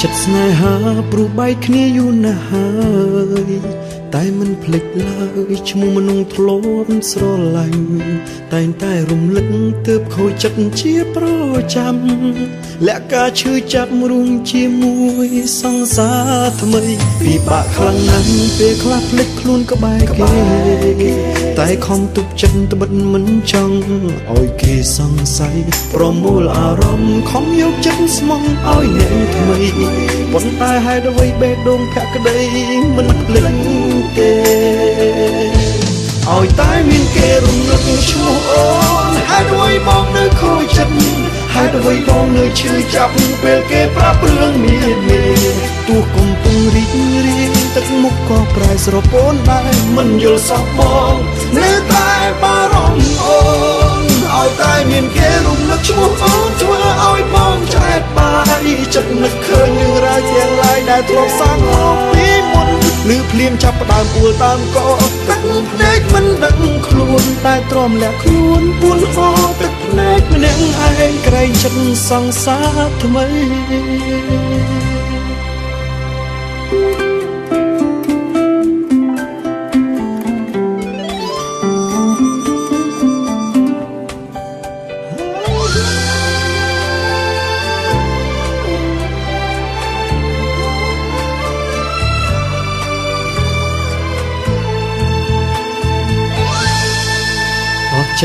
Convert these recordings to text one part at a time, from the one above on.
ចិត្តស្នេហាព្រុសបែកគ្នាយូរណាស់ហើយតែមិនភ្លេចឡើយឈ្មោះមនុស្សធ្លាប់ស្រឡាញ់តែងតែរំលឹកទើបខូចចិត្តជាប្រចាំលាក់ការឈឺចាប់រួមជាមួយសង្សារថ្មីពិបាកខ្លាំងណាស់ពេលខ្លះភ្លេចខ្លួនក្បែរគេតែខំទប់ចិត្តត្បិតមិនចង់ឲ្យគេសង្ស័យប្រមូលអារម្មណ៍ខំយកចិត្តស្មោះឲ្យអ្នកថ្មីប៉ុន្តែហេតុអ្វីបេះដូងភក្តីមិនភ្លេចទេឲ្យតែមានគេរំលឹកឈ្មោះអូនហេតុអ្វីបងនៅខូចចិត្តហេតុអ្វីបងនៅឈឺចាប់ពេលគេប្រាប់រឿងមានទោះកំពុងរីករាយទឹកមុខក៏ប្រែស្រពោនដែរមិនយល់សោះបងនៅតែបារម្ភអូនឲ្យតែមានគេរំលឹកឈ្មោះអូនធ្វើឲ្យបងឆ្អែតបាយចិត្តនឹកឃើញរឿងរ៉ាវទាំងឡាយដែលធ្លាប់សាងមកពីមុនឬភ្លាមចាប់ផ្ដើមពួលតាមកទឹកភ្នែកមិនដឹងខ្លួនតែទ្រាំលាក់ខ្លួនពួនហោទឹកភ្នែកម្នាក់ឯងក្រែងចិត្តសង្សារថ្មី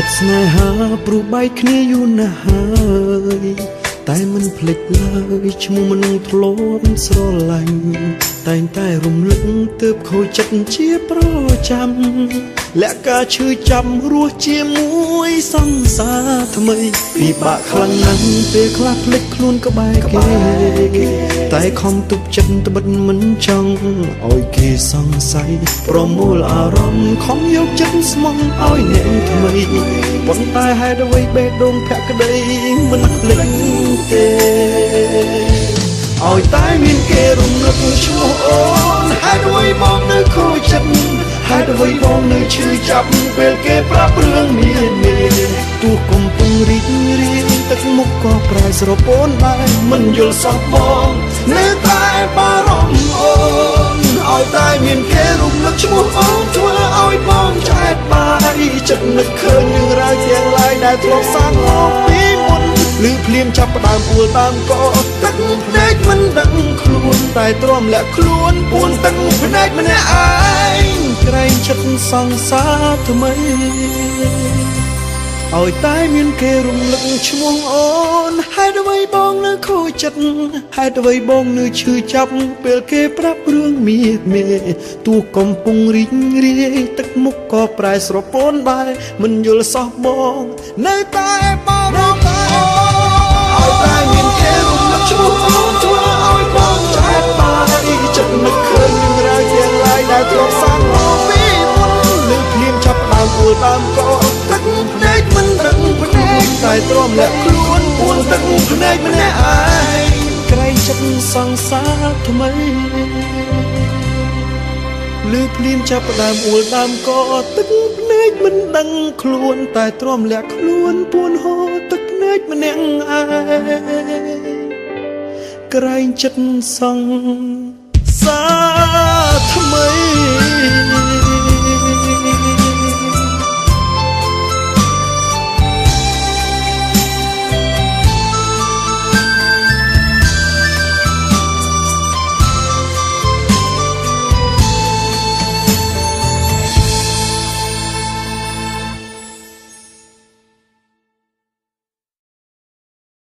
ចិត្តស្នេហាព្រុសបែកគ្នាយូរណាស់ហើយតែមិនភ្លេចឡើយឈ្មោះមនុស្សធ្លាប់ស្រឡាញ់តែងតែរំលឹកទើបខូចចិត្តជាប្រចាំលាក់ការឈឺចាប់រស់ជាមួយសង្សារថ្មីពិបាកខ្លាំងណាស់ពេលខ្លះភ្លេចខ្លួនក្បែរគេតែខំទប់ចិត្តត្បិតមិនចង់ឲ្យគេសង្ស័យប្រមូលអារម្មណ៍ខំយកចិត្តស្មោះឲ្យអ្នកថ្មីប៉ុន្តែហេតុអ្វីបេះដូងភក្តីមិនភ្លេចទេឲ្យតែមានគេរំលឹកឈ្មោះអូនហេតុអ្វីបងនៅខូចចិត្តហេតុអ្វីបងនៅឈឺចាប់ពេលគេប្រាប់រឿងមានទោះកំពុងរីករាយទឹកមុខក៏ប្រែស្រពោនដែរមិនយល់សោះបងនៅតែបារម្ភអូនឲ្យតែមានគេរំលឹកឈ្មោះអូនធ្វើឲ្យបងឆ្អែតបាយចិត្តនឹកឃើញរឿងរ៉ាវទាំងឡាយដែលធ្លាប់សាងមកពីមុនឬភ្លាមចាប់ផ្ដើមពួលតាមកទឹកភ្នែកមិនដឹងខ្លួនតែទ្រាំលាក់ខ្លួនពួនទឹកភ្នែកម្នាក់ឯងក្រែងចិត្តសង្សារថ្មីឲ្យតែមានគេរំលឹកឈ្មោះអូនហេតុអ្វីបងនៅខូចចិត្តហេតុអ្វីបងនៅឈឺចាប់ពេលគេប្រាប់រឿងមេទោះកំពុងរីករាយទឹកមុខក៏ប្រែស្រពោនដែរមិនយល់សោះបងនៅតែបារម្ភឲ្យតែមានគេរំលឹកឈ្មោះអូនធ្វើឲ្យបងឆ្អែតបាយចិត្តនឹកឃើញរឿងរ៉ាវទាំងឡាយដែលធ្លាប់សាងមកពីមុនលើភ្លាមចាប់ដើមពួលតាមកទឹកភ្នែកមិនដឹងភ្នែកតែទ្រាំលាក់ខ្លួនពួនទឹកភ្នែកម្នាក់ឯងក្រែងចិត្តសង្សារថ្មីលើភ្លាមចាប់ដើមអួលដើមកទឹកភ្នែកមិនដឹងខ្លួនតែទ្រាំលាក់ខ្លួនពួនហូរទឹកម្នាក់ឯងក្រែងចិត្តសង្